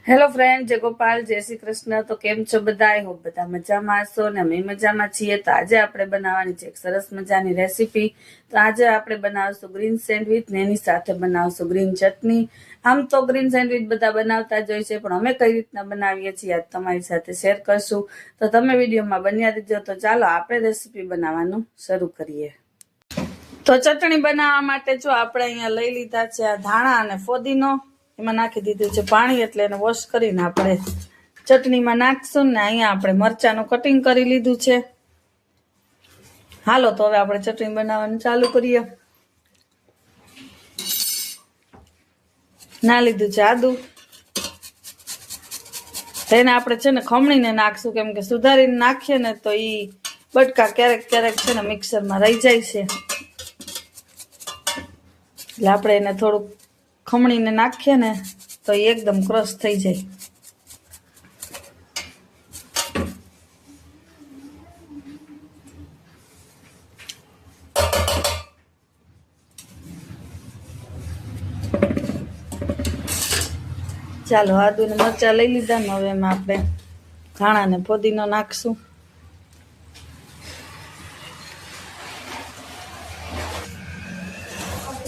Hello friend, જય ગોપાલ, જય શ્રી કૃષ્ણ। તો કેમ છો બધા? આઈ હોપ બધા મજામાં હશો ને અમે મજામાં છીએ। તો આજે આપણે બનાવવાની છે એક સરસ મજાની રેસીપી। તો આજે આપણે બનાવશું ગ્રીન સેન્ડવિચ ને એની સાથે બનાવશું ગ્રીન ચટણી। આમ તો ગ્રીન સેન્ડવિચ બધા બનાવતા જ હોય છે, પણ અમે કઈ રીતના બનાવીએ છીએ આજ તમારી સાથે શેર કરશું। તો તમે વિડીયોમાં બન્યા રહેજો। તો ચાલો આપણે રેસીપી બનાવવાનું શરૂ કરીએ। તો ચટણી બનાવવા માટે જો આપણે અહીંયા લઈ લીધા છે આ ધાણા અને ફોદીનો। એમાં નાખી દીધું છે પાણી, એટલે એને વોશ કરીને આપણે ચટણીમાં નાખશું ને અહીંયા આપણે મરચાંનું કટિંગ કરી લીધું છે। હાલો તો હવે આપણે ચટણી બનાવવાનું ચાલુ કરીએ। ના લીધું છે આદુ, તેને આપણે છે ને ખમણીને નાખશું, કેમ કે સુધારીને નાખીએ ને તો ઈ બટકા ક્યારેક ક્યારેક છે ને મિક્સરમાં રહી જાય છે, એટલે આપણે એને થોડુંક ખમણીને નાખીએ ને તો એ એકદમ ક્રશ થઈ જાય। ચાલો આદુ ને મરચાં લઈ લીધા ને હવે એમાં આપણે ધાણા ને ફોદીનો નાખશું।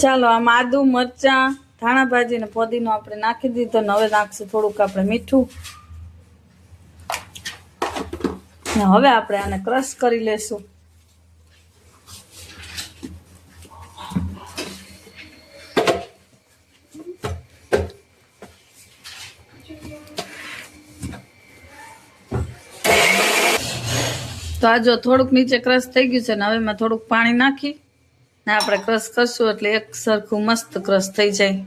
ચાલો આમાં આદુ મરચાં ધાણા ભાજી ને ફોદીનો આપણે નાખી દીધો ને હવે નાખશું થોડુંક આપણે મીઠું ને હવે આપણે આને ક્રશ કરી લેશું। તો આ જો થોડુંક નીચે ક્રશ થઈ ગયું છે ને હવે એમાં થોડુંક પાણી નાખી ને આપણે ક્રશ કરશું એટલે એક સરખું મસ્ત ક્રશ થઈ જાય।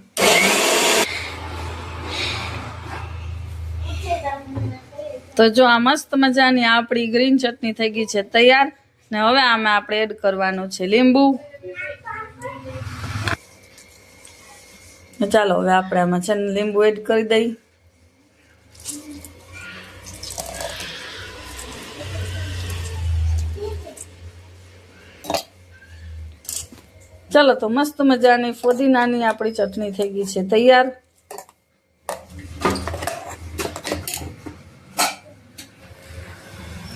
તો જો આ મસ્ત મજાની આપણી ગ્રીન ચટણી થઈ ગઈ છે તૈયાર ને હવે આમાં આપણે એડ કરવાનું છે લીંબુ। ચાલો હવે આપણે આમાં છે ને લીંબુ એડ કરી દઈએ। ચાલો તો મસ્ત મજાની ફોદીનાની આપણી ચટણી થઈ ગઈ છે તૈયાર।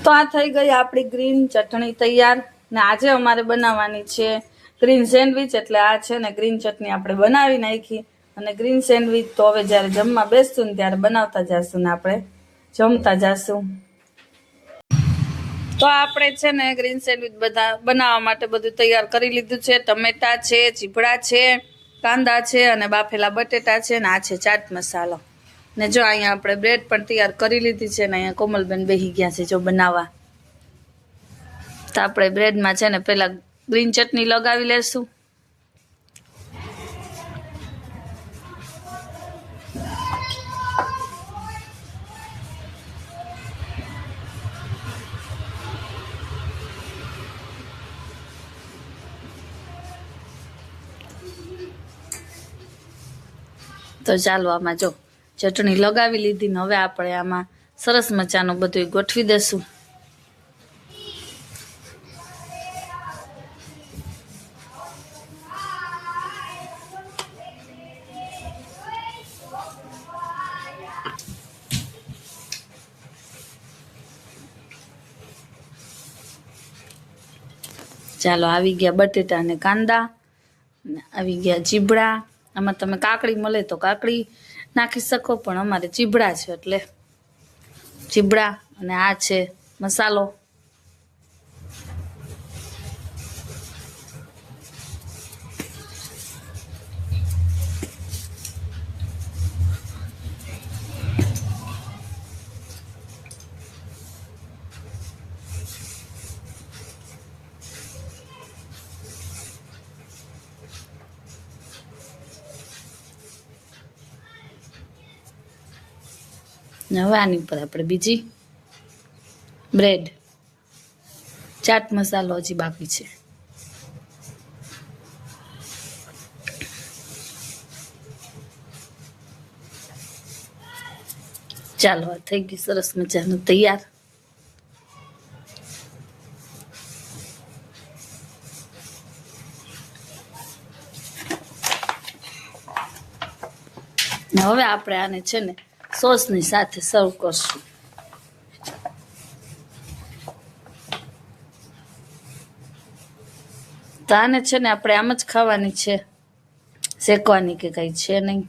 તો આ થઈ ગઈ આપણી ગ્રીન ચટણી તૈયાર ને આજે અમારે બનાવવાની છે ગ્રીન સેન્ડવિચ, એટલે આ છે ને ગ્રીન ચટણી આપણે બનાવી નાખી અને ગ્રીન સેન્ડવિચ તો હવે જ્યારે જમવા બેસશું ને ત્યારે બનાવતા જશું ને આપણે જમતા જશું। તો આપણે છે ને ગ્રીન સેન્ડવિચ બધા બનાવવા માટે બધું તૈયાર કરી લીધું છે। ટમેટા છે, ચીભડા છે, કાંદા છે અને બાફેલા બટેટા છે ને આ છે ચાટ મસાલો ને જો અહીંયા આપણે બ્રેડ પણ તૈયાર કરી લીધી છે ને અહીંયા કોમલબેન બેસી ગયા છે જો બનાવવા। તો આપણે બ્રેડમાં છે ને પેલા ગ્રીન ચટણી લગાવી લેશું। તો ચાલો આમાં જો ચટણી લગાવી લીધી ને હવે આપણે આમાં સરસ મજાનું બધું ગોઠવી દેશું। ચાલો આવી ગયા બટેટા અને કાંદા, આવી ગયા ચીભડા। આમાં તમે કાકડી મળે તો કાકડી નાખી શકો, પણ અમારે ચીભડા છે એટલે ચીભડા અને આ છે મસાલો। હવે આની ઉપર આપણે બીજી બ્રેડ, ચાટ મસાલો હજી બાકી છે। ચાલો આ થઈ ગઈ સરસ મજાનું તૈયાર। હવે આપણે આને છે ને સોસની સાથે સર્વ કરશું. તો આને છે ને આપણે આમ જ ખાવાની છે, શેકવાની કે કઈ છે નહીં.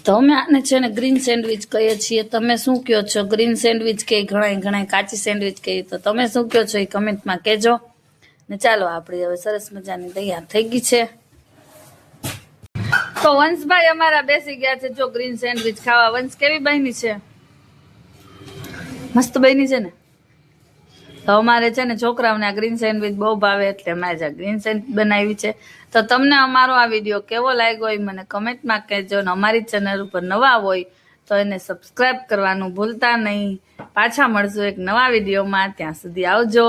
તો અમે આને છે ને ગ્રીન સેન્ડવિચ કહીએ છીએ. તમે શું કહો છો? ગ્રીન સેન્ડવિચ કે ઘણા કાચી સેન્ડવિચ કહીએ, તો તમે શું કહો છો એ કમેન્ટમાં કહેજો. ને ચાલો આપણી હવે સરસ મજાની તૈયાર થઈ ગઈ છે. તો વંશભાઈ અમારા બેસી ગયા છે જો ગ્રીન સેન્ડવિચ ખાવા. વંશ કેવી બની છે? મસ્ત બની છે ને. તો અમારે છે ને છોકરાઓને આ ગ્રીન સેન્ડવિચ બહુ ભાવે એટલે અમારે આ ગ્રીન સેન્ડવિચ બનાવી છે. તો તમને અમારો આ વિડીયો કેવો લાગ્યો હોય મને કમેન્ટમાં કહેજો. ને અમારી ચેનલ ઉપર નવા હોય તો એને સબસ્ક્રાઈબ કરવાનું ભૂલતા નહીં. પાછા મળશું એક નવા વિડીયોમાં. ત્યાં સુધી આવજો.